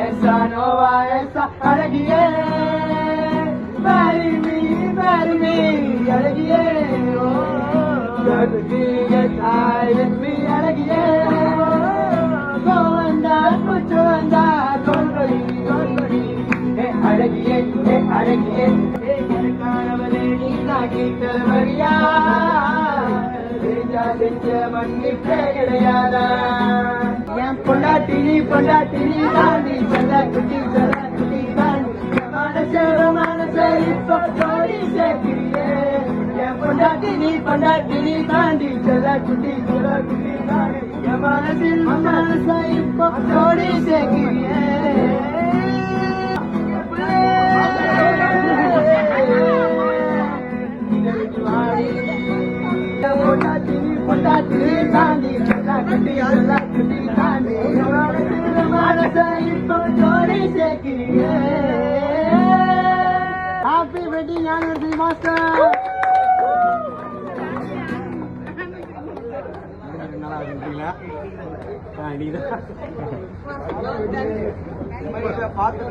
எஸ்ஸா Noah எஸ்ஸா அழகியே marry me அழகியே அழகியே கோவந்தா குச்சு வந்தா கொள்கொடி அழகியே அழகியே எனக்கானவளே நீ நாக்கி தலைவரியா செஞ்ச மன்னிப்பே கிடையாதா என் பொண்டாட்டி நீ தாண்டி செல்ல குட்டி தாண்டி மனசை இப்போ ஜோடி சேர்க்கிறியே என் பொண்டாட்டி நீ தாண்டி செல்ல குட்டி தாண்டி என் மனசை இப்போ ஜோடி சேர்க்கிறியே பொண்டாட்டி தாண்டி கட்டி தாண்டி மனசை இப்போ ஜோடி சேர்க்கிறீங்க. Happy wedding anniversary master. நல்லா இருக்கீங்களா? பார்த்து